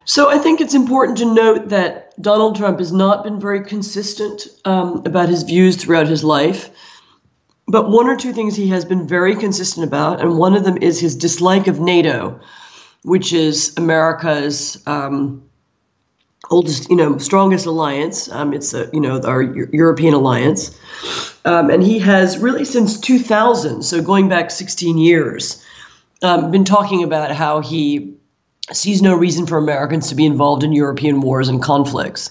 So I think it's important to note that Donald Trump has not been very consistent about his views throughout his life. But one or two things he has been very consistent about, and one of them is his dislike of NATO, which is America's oldest, strongest alliance. It's our European alliance, and he has really since 2000, so going back 16 years, been talking about how he sees no reason for Americans to be involved in European wars and conflicts.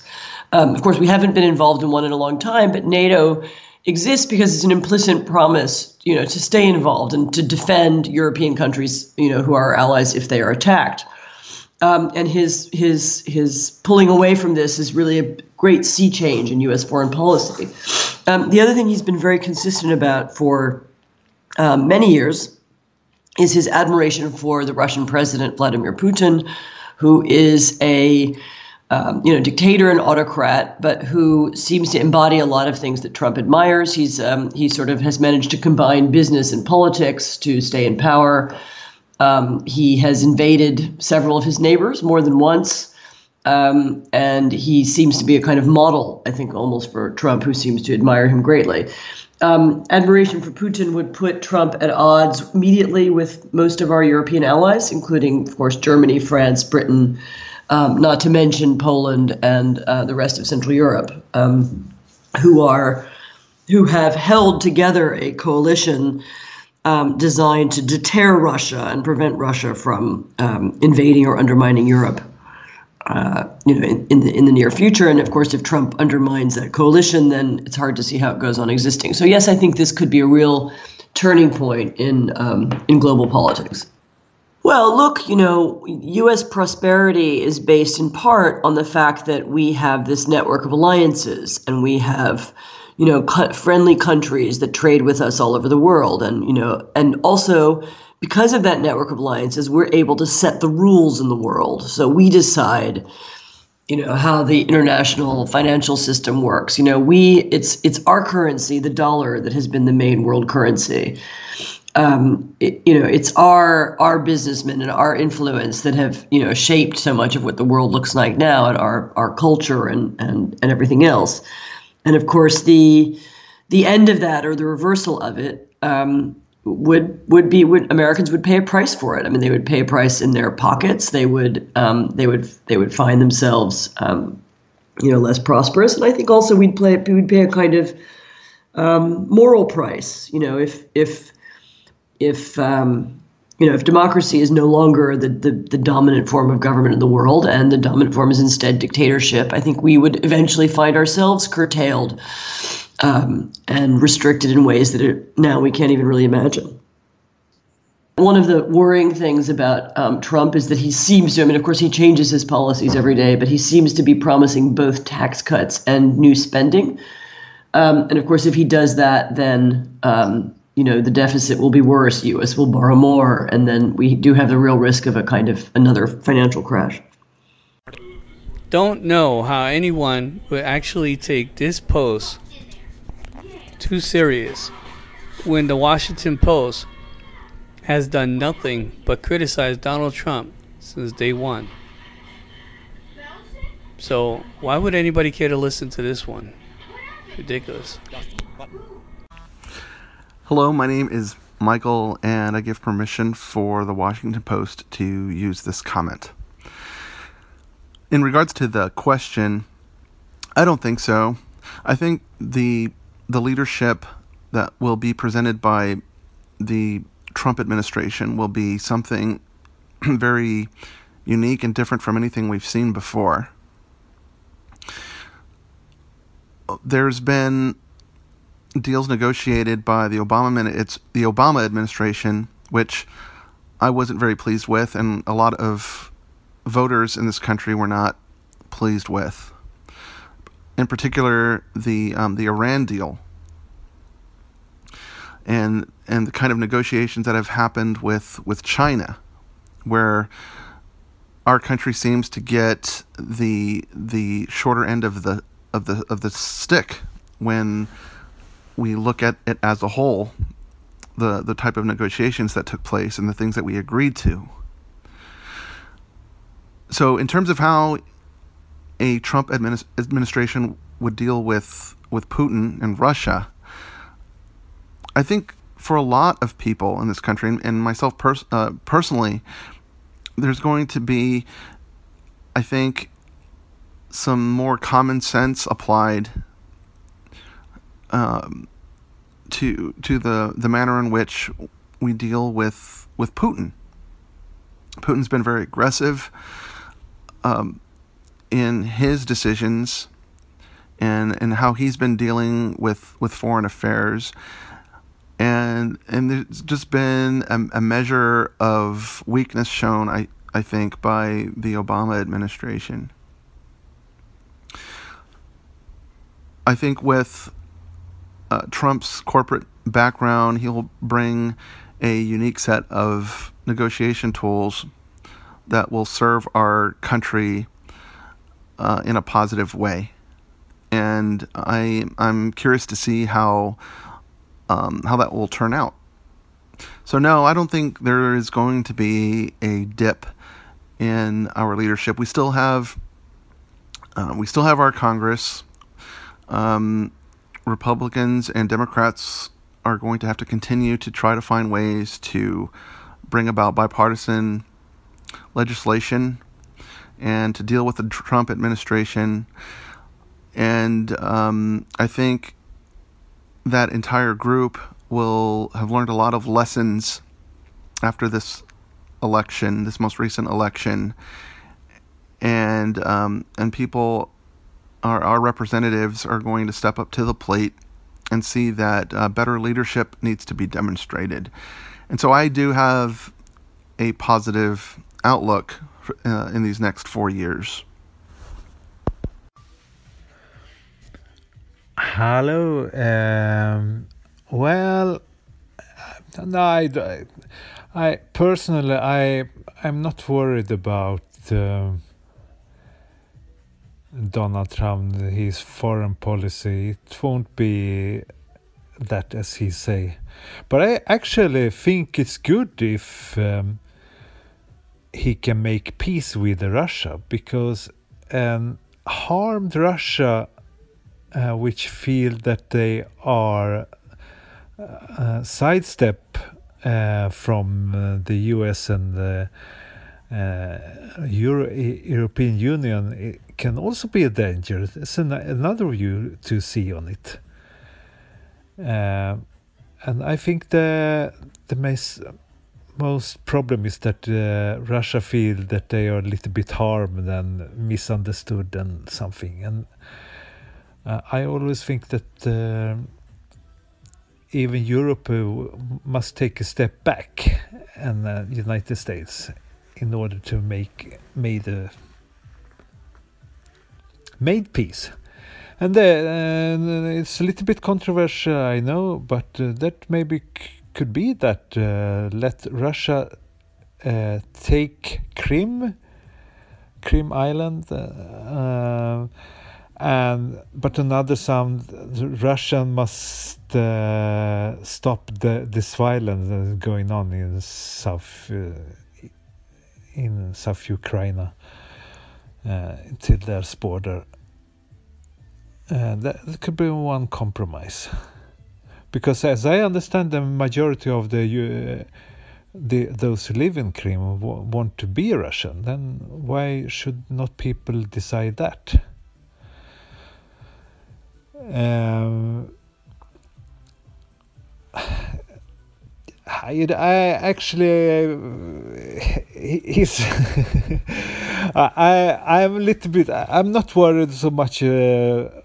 Of course, we haven't been involved in one in a long time, but NATO exists because it's an implicit promise, to stay involved and to defend European countries, who are our allies if they are attacked. And his pulling away from this is really a great sea change in U.S. foreign policy. The other thing he's been very consistent about for many years is his admiration for the Russian president, Vladimir Putin, who is a dictator and autocrat, but who seems to embody a lot of things that Trump admires. He sort of has managed to combine business and politics to stay in power. He has invaded several of his neighbors more than once. And he seems to be a kind of model, I think, almost for Trump, who seems to admire him greatly. Admiration for Putin would put Trump at odds immediately with most of our European allies, including, of course, Germany, France, Britain, not to mention Poland and the rest of Central Europe, who have held together a coalition designed to deter Russia and prevent Russia from invading or undermining Europe, in the near future. And of course, if Trump undermines that coalition, then it's hard to see how it goes on existing. So yes, I think this could be a real turning point in global politics. Well, look, U.S. prosperity is based in part on the fact that we have this network of alliances, and we have, friendly countries that trade with us all over the world. And also because of that network of alliances, we're able to set the rules in the world. So we decide, how the international financial system works. It's our currency, the dollar, that has been the main world currency. It's our businessmen and our influence that have, shaped so much of what the world looks like now, and our culture and everything else. And of course, the end of that, or the reversal of it, would Americans would pay a price for it. I mean, they would pay a price in their pockets. They would find themselves, less prosperous. And I think also we'd pay a kind of moral price. If democracy is no longer the dominant form of government in the world, and the dominant form is instead dictatorship, I think we would eventually find ourselves curtailed and restricted in ways that now we can't even really imagine. One of the worrying things about Trump is that he seems to, of course, he changes his policies every day, but he seems to be promising both tax cuts and new spending. And of course, if he does that, then the deficit will be worse. The U.S. will borrow more, and then we do have the real risk of a kind of another financial crash. Don't know how anyone would actually take this post too serious when the Washington Post has done nothing but criticize Donald Trump since day one. So why would anybody care to listen to this one? It's ridiculous. Hello, my name is Michael, and I give permission for the Washington Post to use this comment. In regards to the question, I don't think so. I think the leadership that will be presented by the Trump administration will be something very unique and different from anything we've seen before. There's been deals negotiated by the Obama administration, which I wasn't very pleased with, and a lot of voters in this country were not pleased with. In particular, the Iran deal, and the kind of negotiations that have happened with China, where our country seems to get the shorter end of the stick when we look at it as a whole, the type of negotiations that took place and the things that we agreed to. So in terms of how a Trump administration would deal with Putin and Russia, I think for a lot of people in this country, and myself personally, there's going to be, I think, some more common sense applied to the manner in which we deal with Putin. Putin's been very aggressive in his decisions and how he's been dealing with foreign affairs. And there's just been a measure of weakness shown, I think, by the Obama administration. I think with Trump's corporate background, he'll bring a unique set of negotiation tools that will serve our country in a positive way. And I'm curious to see how that will turn out. So no, I don't think there is going to be a dip in our leadership. We still have our Congress. Republicans and Democrats are going to have to continue to try to find ways to bring about bipartisan legislation and to deal with the Trump administration. And I think that entire group will have learned a lot of lessons after this election, this most recent election, and people, our representatives, are going to step up to the plate and see that better leadership needs to be demonstrated. And so I do have a positive outlook in these next 4 years. Hello. Well, no, I personally, I'm not worried about Donald Trump, his foreign policy. It won't be that as he say. But I actually think it's good if he can make peace with Russia, because harmed Russia, which feel that they are sidestep from the US and the European Union, it can also be a danger. It's another view to see on it. And I think the most problem is that Russia feel that they are a little bit harmed and misunderstood and something. And I always think that even Europe must take a step back, and United States, in order to make peace. And it's a little bit controversial, I know, but that maybe could be that let Russia take Crimea Island, but another sound, Russia must stop this violence going on in South Ukraine till their border. That could be one compromise, because as I understand, the majority of those who live in Crimea want to be Russian. Then why should not people decide that? I actually he's I'm a little bit, I'm not worried so much a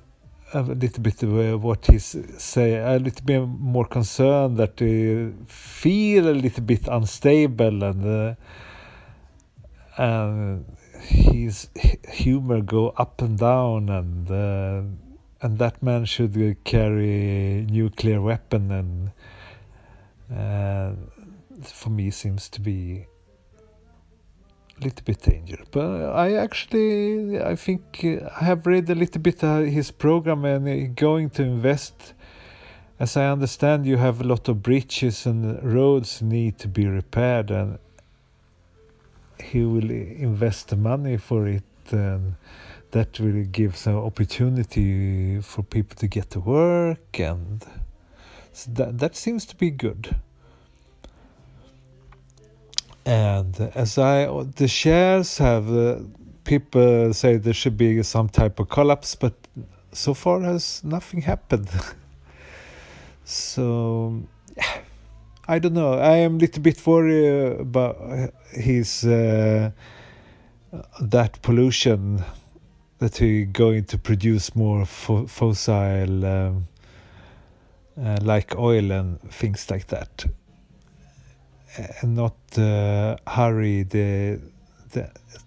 little bit what he say. A little bit more concerned that he feel a little bit unstable, and his humor go up and down, and that man should carry nuclear weapon, and for me seems to be a little bit dangerous. But I think I have read a little bit his program, and going to invest. As I understand, you have a lot of bridges and roads need to be repaired, he will invest the money for it, and that will give some opportunity for people to get to work, and so that seems to be good. And the shares have, people say there should be some type of collapse, but so far has nothing happened. So I don't know. I am a little bit worried about his that pollution, that he going to produce more fossil like oil and things like that, and not hurry the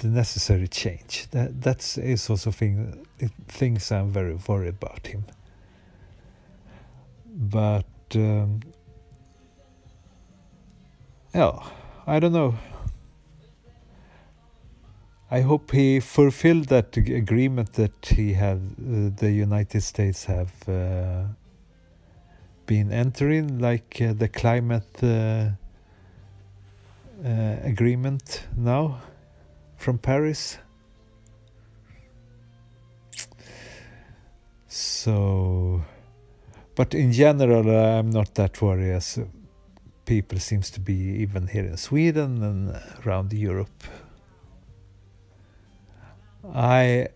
necessary change. That is also things I'm very worried about him. But yeah, I don't know. I hope he fulfilled that agreement that he had, the United States have been entering, like the climate agreement now from Paris. So, but in general, I'm not that worried, as people seems to be even here in Sweden and around Europe. I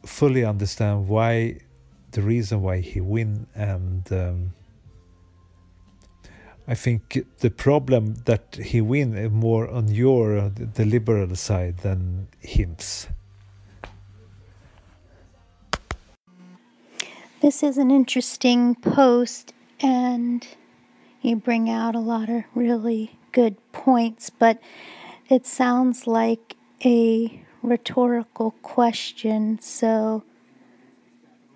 fully understand the reason why he win, and I think the problem that he win is more on the liberal side than him's. This is an interesting post, and you bring out a lot of really good points, but it sounds like a rhetorical question, so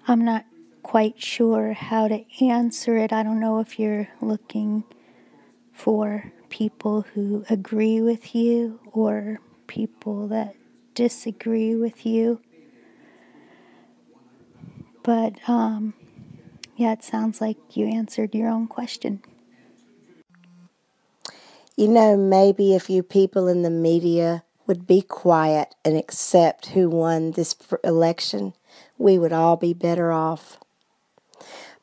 I'm not quite sure how to answer it. I don't know if you're looking for people who agree with you or people that disagree with you. But yeah, it sounds like you answered your own question. You know, maybe if you people in the media would be quiet and accept who won this election, we would all be better off.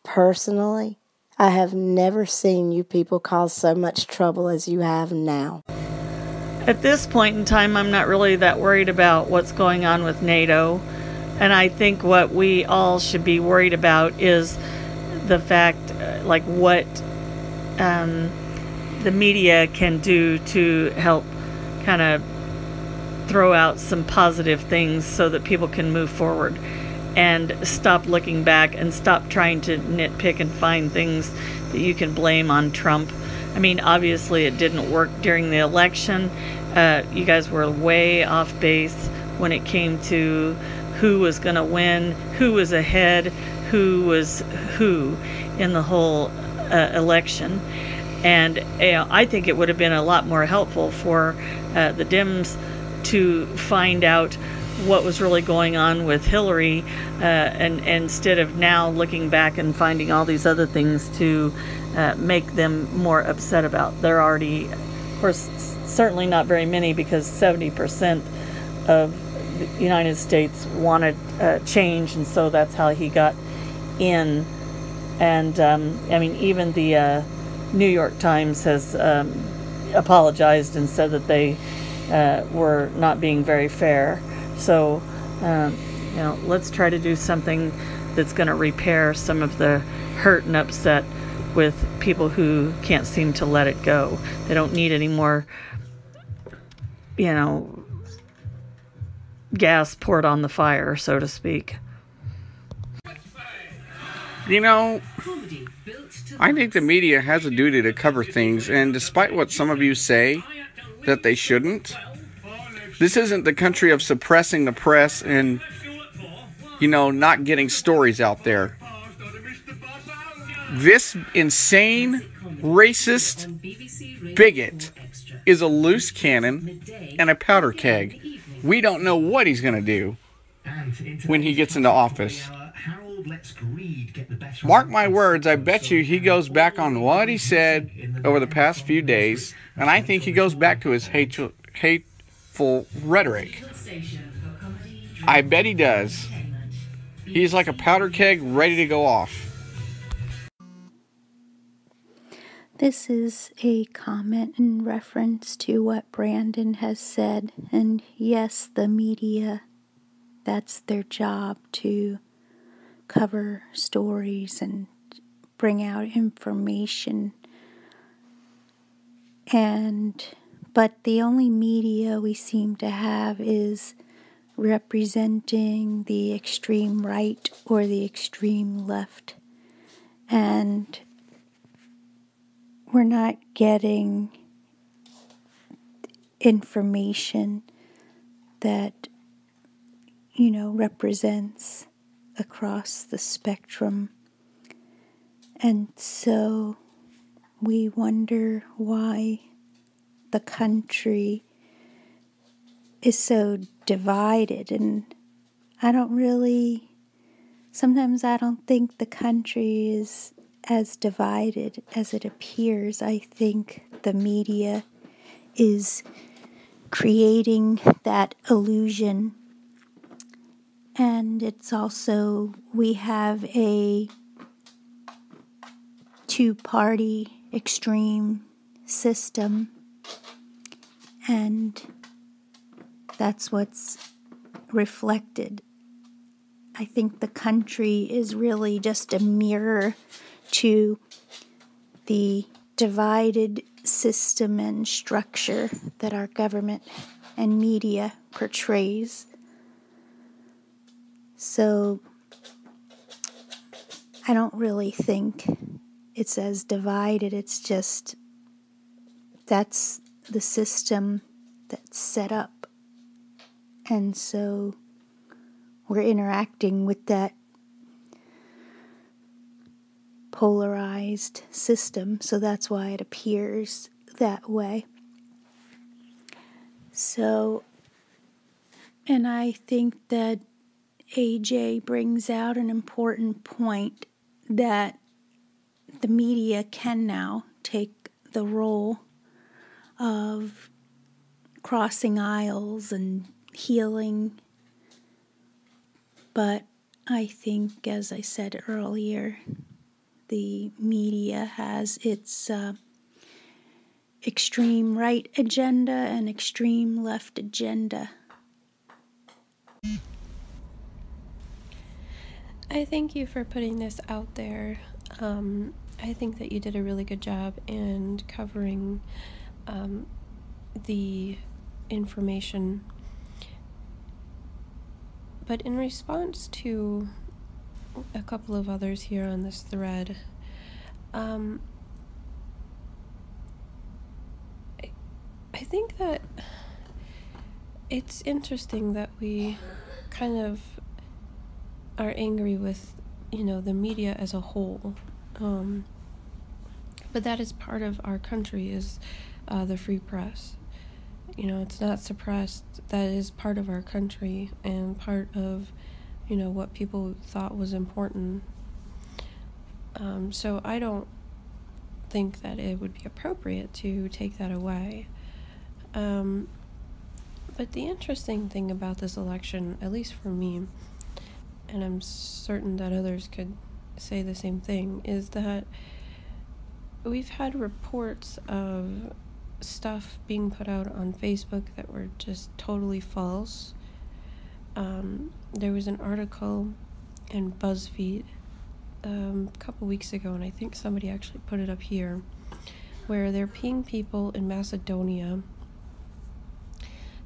Personally, I have never seen you people cause so much trouble as you have now. At this point in time, I'm not really that worried about what's going on with NATO. And I think what we all should be worried about is the fact, like what the media can do to help kind of throw out some positive things so that people can move forward and stop looking back and stop trying to nitpick and find things that you can blame on Trump. I mean, obviously it didn't work during the election. You guys were way off base when it came to who was going to win, who was ahead, who was who in the whole election. And I think it would have been a lot more helpful for the Dems to find out what was really going on with Hillary, and instead of now looking back and finding all these other things to make them more upset about. They're already, of course, certainly not very many, because 70% of the United States wanted change, and so that's how he got in. And I mean, even the New York Times has apologized and said that they were not being very fair. So, let's try to do something that's going to repair some of the hurt and upset with people who can't seem to let it go. They don't need any more, gas poured on the fire, so to speak. I think the media has a duty to cover things, and despite what some of you say that they shouldn't, this isn't the country of suppressing the press and, not getting stories out there. This insane, racist bigot is a loose cannon and a powder keg. We don't know what he's going to do when he gets into office. Mark my words, I bet you he goes back on what he said over the past few days, and I think he goes back to his hateful hurtful rhetoric. I bet he does. He's like a powder keg ready to go off. This is a comment in reference to what Brandon has said. And yes, the media, that's their job, to cover stories and bring out information. But the only media we seem to have is representing the extreme right or the extreme left. And we're not getting information that, represents across the spectrum. And so we wonder why the country is so divided. And sometimes I don't think the country is as divided as it appears. I think the media is creating that illusion. And it's also, we have a two-party extreme system, and that's what's reflected. I think the country is really just a mirror to the divided system and structure that our government and media portrays. So I don't really think it's as divided. It's just that's the system that's set up. And so we're interacting with that polarized system. So that's why it appears that way. So, and I think that AJ brings out an important point, that the media can now take the role of crossing aisles and healing. But I think, as I said earlier, the media has its extreme right agenda and extreme left agenda. I thank you for putting this out there. I think that you did a really good job in covering the information. But in response to a couple of others here on this thread, I think that it's interesting that we kind of are angry with, the media as a whole. But that is part of our country, is the free press. It's not suppressed. That is part of our country and part of, what people thought was important. So I don't think that it would be appropriate to take that away. But the interesting thing about this election, at least for me, and I'm certain that others could say the same thing, is that we've had reports of stuff being put out on Facebook that were just totally false. There was an article in BuzzFeed a couple weeks ago, and I think somebody actually put it up here, where they're paying people in Macedonia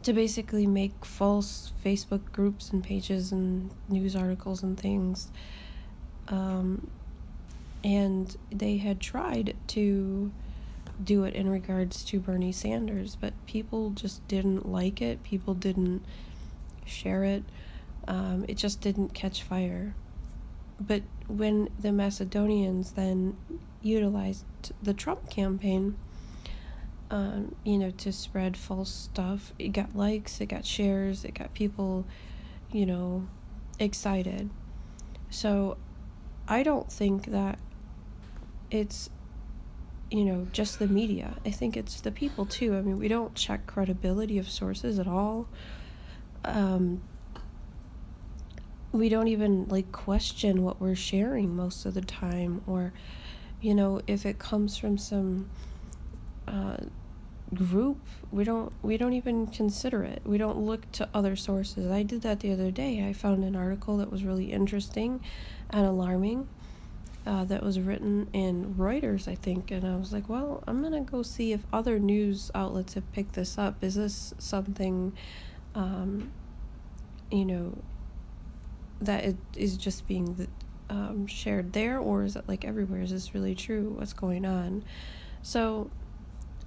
to basically make false Facebook groups and pages and news articles and things. And they had tried to do it in regards to Bernie Sanders, but people just didn't like it. People didn't share it. It just didn't catch fire. But when the Macedonians then utilized the Trump campaign, to spread false stuff, it got likes, it got shares, it got people, excited. So I don't think that it's just the media. I think it's the people too. I mean, we don't check credibility of sources at all. We don't even question what we're sharing most of the time, or if it comes from some group, we don't even consider it. We don't look to other sources. I did that the other day. I found an article that was really interesting and alarming, that was written in Reuters, I think, and I was like, well, I'm gonna go see if other news outlets have picked this up. Is this something that it is just being shared there, or is it everywhere? Is this really true? What's going on? So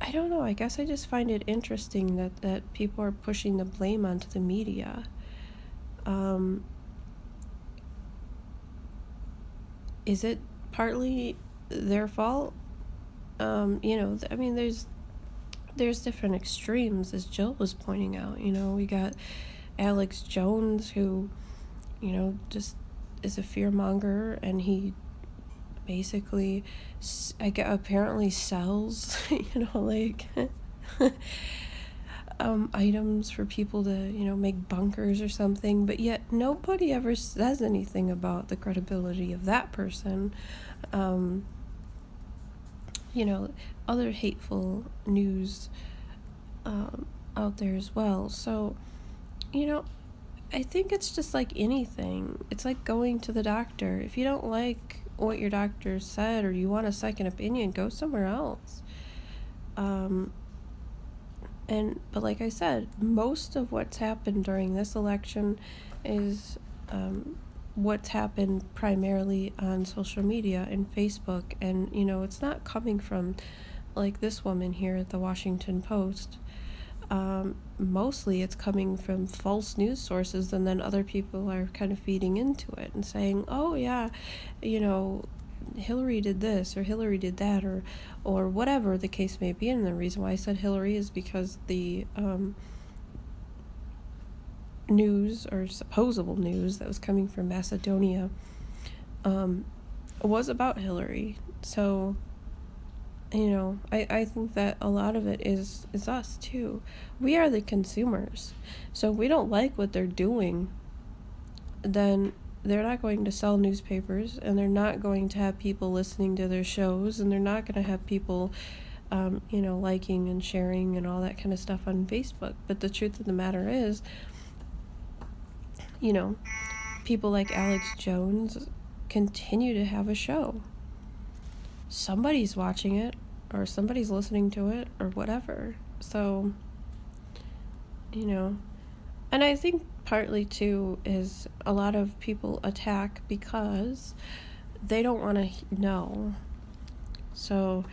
I don't know. I guess I just find it interesting that people are pushing the blame onto the media. Is it partly their fault? I mean, there's different extremes, as Jill was pointing out. We got Alex Jones, who, just is a fearmonger, and he basically, apparently sells, items for people to, make bunkers or something, but yet nobody ever says anything about the credibility of that person. Other hateful news out there as well. So, I think it's just like anything. It's like going to the doctor. If you don't like what your doctor said, or you want a second opinion, go somewhere else. But like I said, most of what's happened during this election is what's happened primarily on social media and Facebook, and it's not coming from this woman here at the Washington Post. Mostly it's coming from false news sources, and then other people are kind of feeding into it and saying, oh yeah, Hillary did this or Hillary did that, or whatever the case may be. And the reason why I said Hillary is because the news, or supposable news, that was coming from Macedonia was about Hillary. So I think that a lot of it is us too. We are the consumers. So if we don't like what they're doing, then they're not going to sell newspapers, and they're not going to have people listening to their shows, and they're not going to have people liking and sharing and all that kind of stuff on Facebook. But the truth of the matter is, people like Alex Jones continue to have a show. Somebody's watching it, or somebody's listening to it, or whatever. So, and I think partly too is a lot of people attack because they don't want to know. So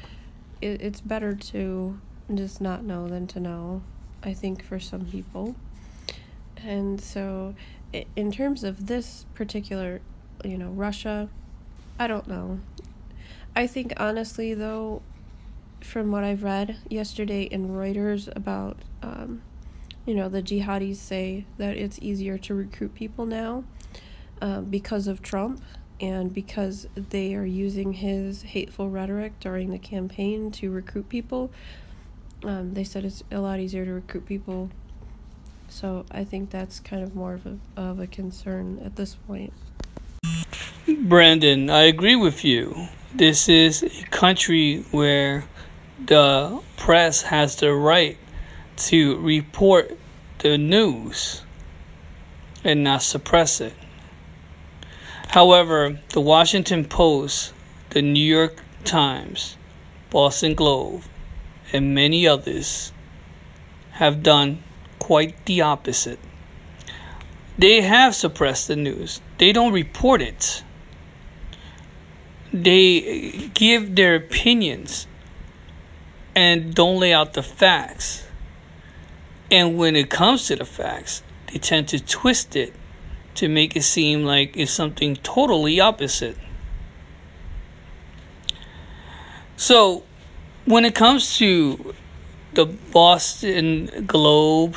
it's better to just not know than to know, I think, for some people. And so in terms of this particular, Russia, I don't know. I think honestly, though, from what I've read yesterday in Reuters about, the jihadis say that it's easier to recruit people now because of Trump, and because they are using his hateful rhetoric during the campaign to recruit people. They said it's a lot easier to recruit people. So I think that's kind of more of a concern at this point. Brandon, I agree with you. This is a country where the press has the right to report the news and not suppress it. However, the Washington Post, the New York Times, Boston Globe, and many others have done quite the opposite. They have suppressed the news. They don't report it. They give their opinions and don't lay out the facts. And when it comes to the facts, they tend to twist it to make it seem like it's something totally opposite. So, when it comes to the Boston Globe,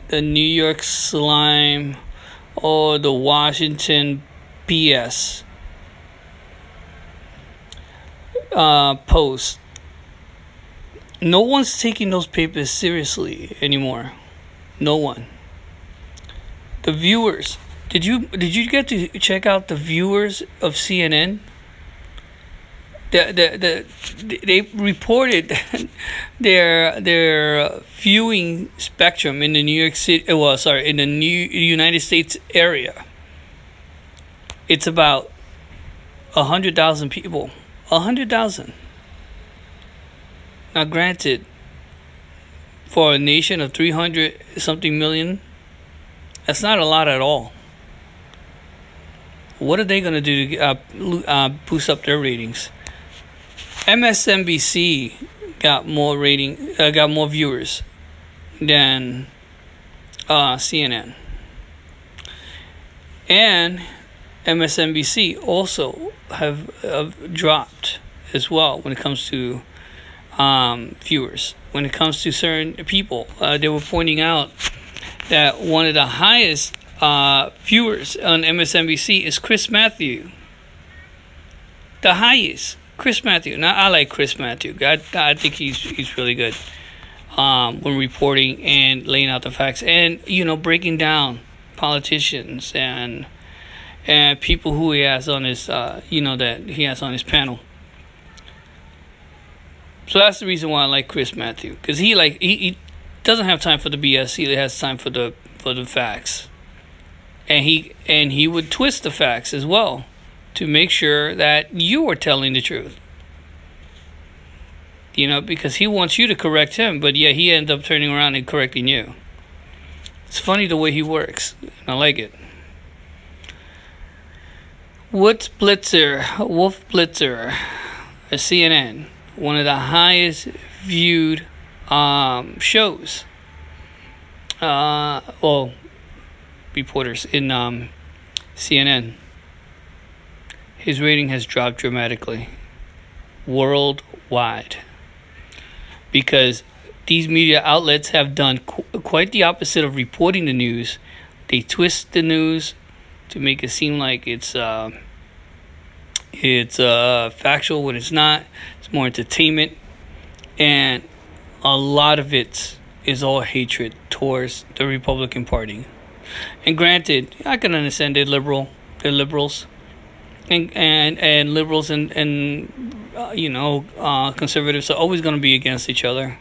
the New York Slime, or the Washington BS Post, No one's taking those papers seriously anymore. No one. The viewers. Did you get to check out the viewers of CNN? They reported their viewing spectrum in the New York City. Well, sorry, in the United States area. It's about 100,000 people. 100,000. Now, granted, for a nation of 300 something million, that's not a lot at all. What are they going to do to boost up their ratings? MSNBC got more viewers than CNN, and MSNBC also have dropped as well when it comes to viewers. When it comes to certain people, they were pointing out that one of the highest viewers on MSNBC is Chris Matthew. The highest. Chris Matthew. Now, I like Chris Matthew. I think he's really good when reporting and laying out the facts, and breaking down politicians and people who he has on his that he has on his panel. So that's the reason why I like Chris Matthew, because he doesn't have time for the BS. He has time for the facts, and he would twist the facts as well, to make sure that you are telling the truth. Because he wants you to correct him, but yeah, he ends up turning around and correcting you. It's funny the way he works. I like it. Wolf Blitzer, a CNN, one of the highest viewed shows. Reporters in CNN. His rating has dropped dramatically worldwide, because these media outlets have done quite the opposite of reporting the news. They twist the news to make it seem like it's factual when it's not. It's more entertainment, and a lot of it is all hatred towards the Republican Party. And granted, I can understand they're liberals. And liberals and conservatives are always going to be against each other,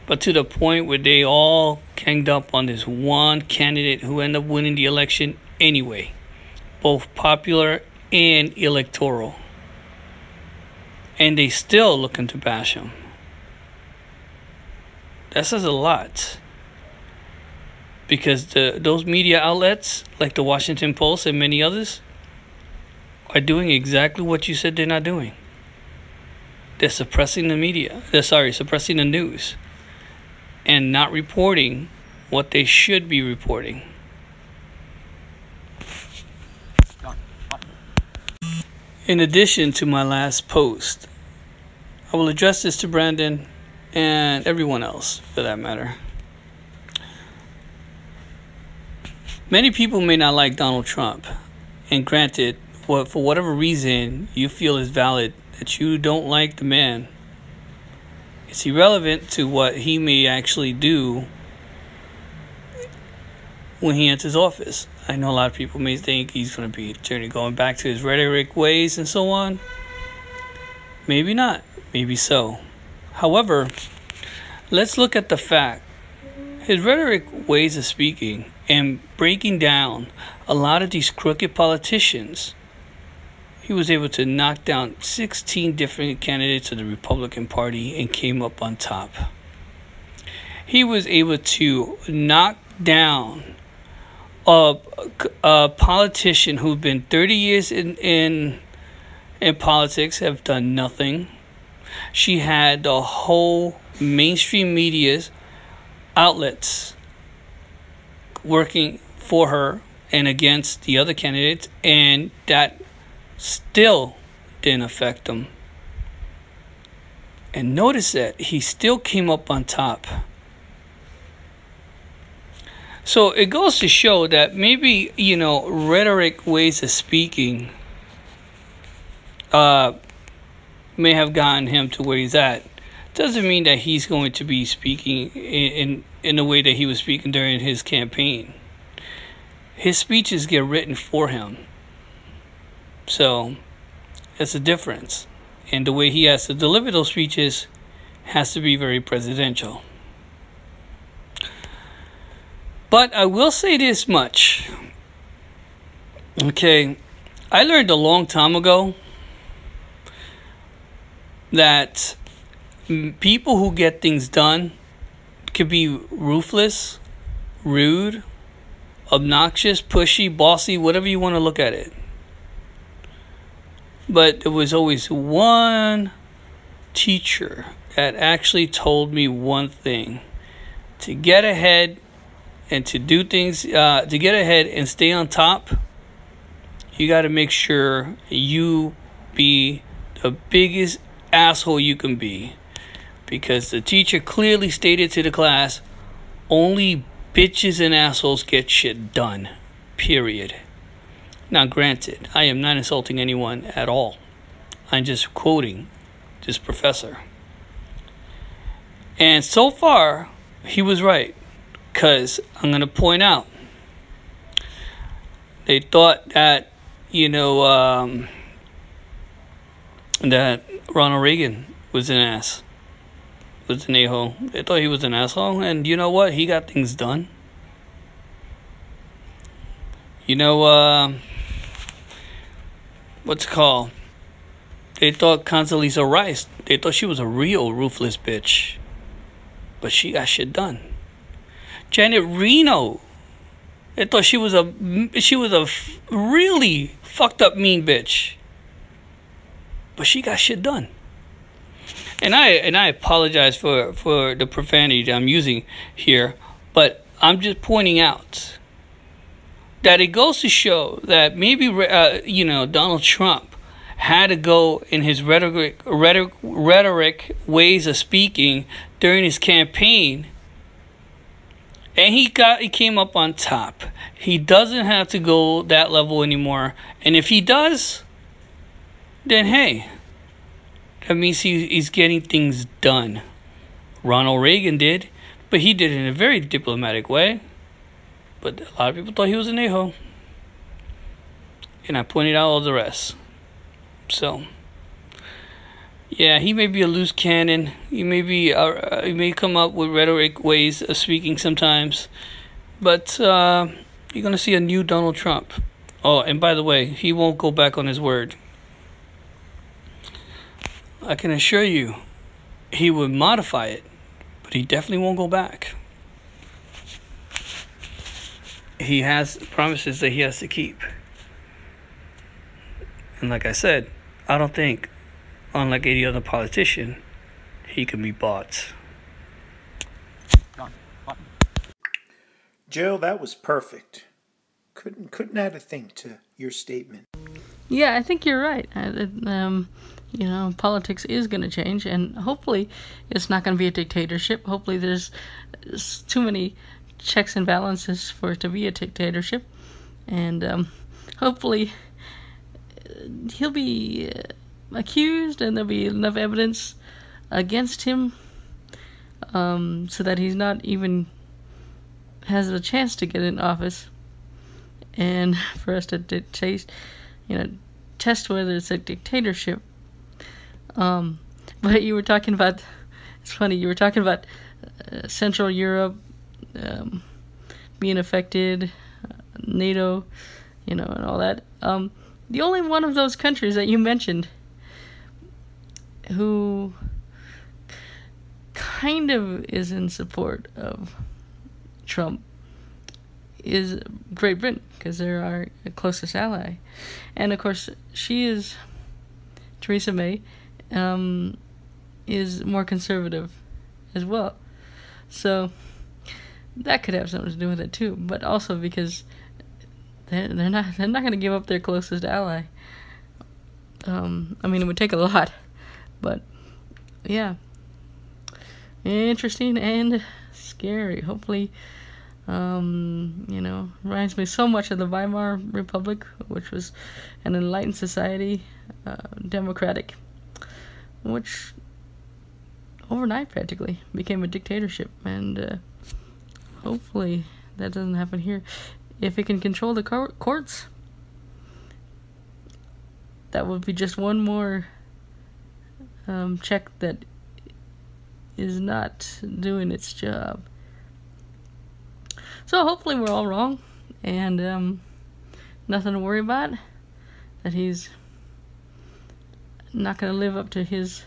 but to the point where they all ganged up on this one candidate who ended up winning the election anyway, both popular and electoral, and they still looking to bash him. That says a lot, because those media outlets like the Washington Post and many others are doing exactly what you said they're not doing. They're suppressing the media. Suppressing the news, and not reporting what they should be reporting. In addition to my last post, I will address this to Brandon and everyone else for that matter. Many people may not like Donald Trump, and granted, for whatever reason you feel is valid that you don't like the man, it's irrelevant to what he may actually do when he enters office. I know a lot of people may think he's going to be going back to his rhetoric ways and so on. Maybe not. Maybe so. However, let's look at the fact. His rhetoric ways of speaking and breaking down a lot of these crooked politicians, he was able to knock down 16 different candidates of the Republican Party and came up on top. He was able to knock down a politician who'd been 30 years in politics, have done nothing. She had the whole mainstream media's outlets working for her and against the other candidates, and that still didn't affect him. And notice that he still came up on top. So it goes to show that maybe, rhetoric ways of speaking may have gotten him to where he's at. doesn't mean that he's going to be speaking in the way that he was speaking during his campaign. His speeches get written for him. So, it's a difference. And the way he has to deliver those speeches has to be very presidential. But I will say this much. Okay, I learned a long time ago that people who get things done could be ruthless, rude, obnoxious, pushy, bossy, whatever you want to look at it. But there was always one teacher that actually told me one thing. To get ahead and to do things, to get ahead and stay on top, you got to make sure you be the biggest asshole you can be. Because the teacher clearly stated to the class, only bitches and assholes get shit done. Period. Now, granted, I am not insulting anyone at all. I'm just quoting this professor. And so far, he was right. Because I'm going to point out, they thought that, that Ronald Reagan was an ass. Was an a-hole. They thought he was an asshole. And you know what? He got things done. What's it called? They thought Condoleezza Rice, they thought she was a real ruthless bitch. But she got shit done. Janet Reno, they thought she was a really fucked up mean bitch. But she got shit done. And I apologize for the profanity that I'm using here, but I'm just pointing out that it goes to show that maybe Donald Trump had to go in his rhetoric ways of speaking during his campaign, and he came up on top. He doesn't have to go that level anymore, and if he does, then hey, that means he's getting things done. Ronald Reagan did, but he did it in a very diplomatic way. But a lot of people thought he was an a-hole. And I pointed out all the rest. So, yeah, he may be a loose cannon. He may come up with rhetoric ways of speaking sometimes. But you're going to see a new Donald Trump. Oh, and by the way, he won't go back on his word. I can assure you, he would modify it, but he definitely won't go back. He has promises that he has to keep. And like I said, I don't think, unlike any other politician, he can be bought. Joe, that was perfect. Couldn't add a thing to your statement. Yeah, I think you're right. Politics is going to change, and hopefully it's not going to be a dictatorship. Hopefully there's too many checks and balances for it to be a dictatorship, and hopefully he'll be accused and there'll be enough evidence against him so that he's not even has a chance to get in office, and for us to test whether it's a dictatorship. But you were talking about, it's funny, you were talking about Central Europe being affected, NATO, and all that. The only one of those countries that you mentioned who kind of is in support of Trump is Great Britain, because they're our closest ally. And of course, Theresa May, is more conservative as well. So that could have something to do with it too, but also because they're not going to give up their closest ally. It would take a lot, but yeah, interesting and scary. Hopefully, reminds me so much of the Weimar Republic, which was an enlightened society, democratic, which overnight practically became a dictatorship, and hopefully that doesn't happen here. If it can control the courts, that would be just one more check that is not doing its job. So hopefully we're all wrong, and nothing to worry about, that he's not going to live up to his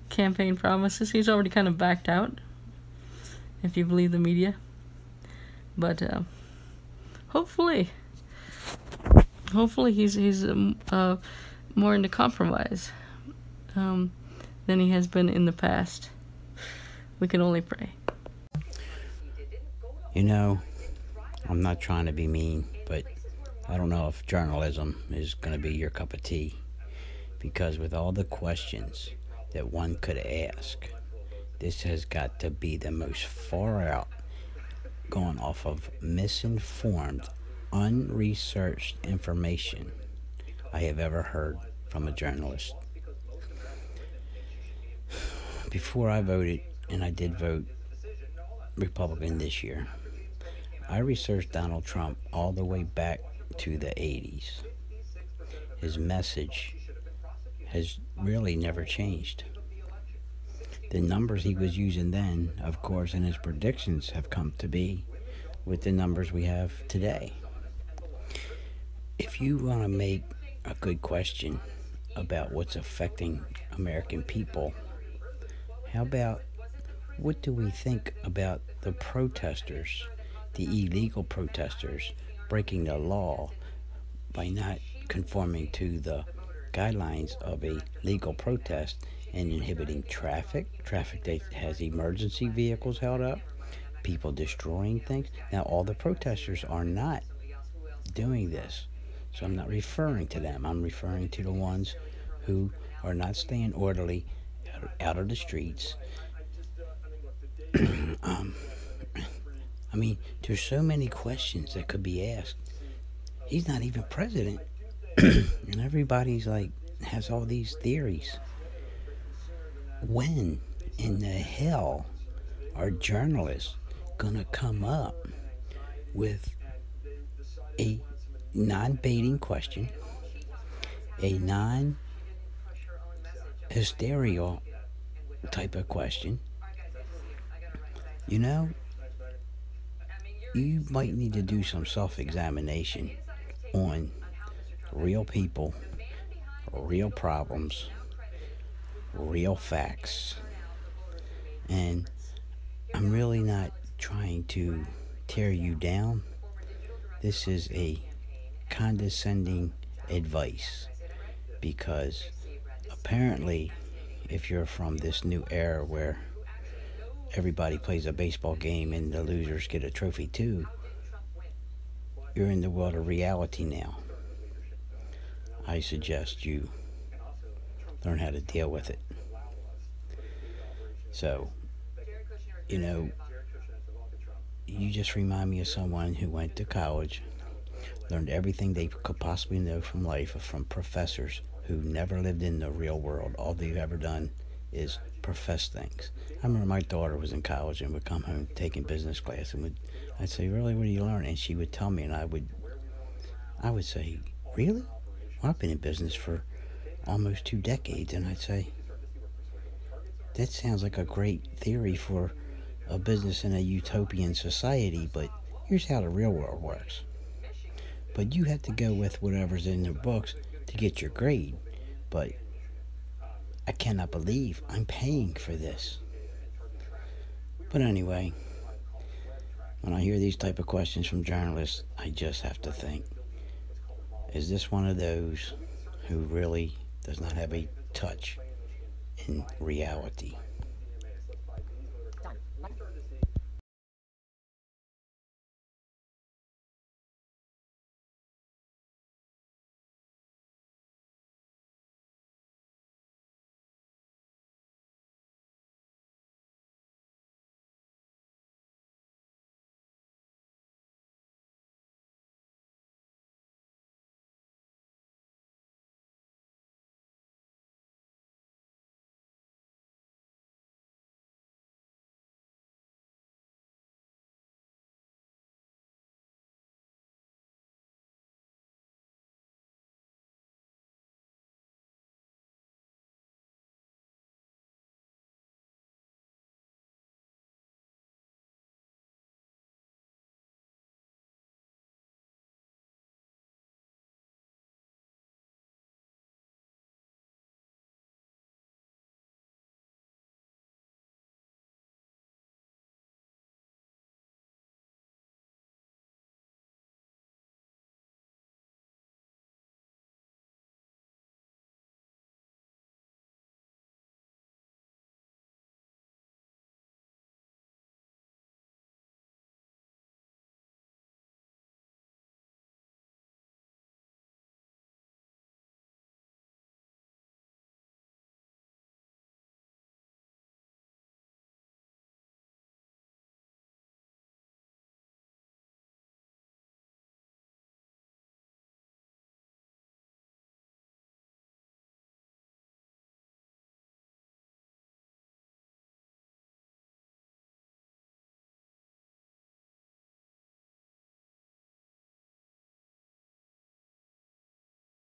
campaign promises. He's already kind of backed out, if you believe the media. But hopefully he's more into compromise than he has been in the past. We can only pray. You know, I'm not trying to be mean, but I don't know if journalism is going to be your cup of tea, because with all the questions that one could ask, this has got to be the most far out, going off of misinformed, unresearched information I have ever heard from a journalist. Before I voted, and I did vote Republican this year, I researched Donald Trump all the way back to the 80s. His message has really never changed. The numbers he was using then, of course, and his predictions have come to be with the numbers we have today. If you want to make a good question about what's affecting American people, how about what do we think about the protesters, the illegal protesters, breaking the law by not conforming to the guidelines of a legal protest and inhibiting traffic that has emergency vehicles held up, people destroying things? Now, all the protesters are not doing this, so I'm not referring to them. I'm referring to the ones who are not staying orderly out of the streets. I mean, there's so many questions that could be asked. He's not even president, and everybody's like has all these theories. When in the hell are journalists gonna come up with a non-baiting question, a non-hysterical type of question? You know, you might need to do some self-examination on real people, real problems, real facts. And I'm really not trying to tear you down. This is a condescending advice, because apparently if you're from this new era where everybody plays a baseball game and the losers get a trophy too, you're in the world of reality now. I suggest you learn how to deal with it. So, you know, you just remind me of someone who went to college, learned everything they could possibly know from life from professors who never lived in the real world. All they've ever done is profess things. I remember my daughter was in college and would come home taking business class, and I'd say, "Really, what do you learn?" And she would tell me, and I would say, "Really? Well, I've been in business for almost 2 decades." And I'd say, "That sounds like a great theory for a business in a utopian society, but here's how the real world works. But you have to go with whatever's in the books to get your grade. But I cannot believe I'm paying for this." But anyway, when I hear these type of questions from journalists, I just have to think, is this one of those who really does not have a touch in reality?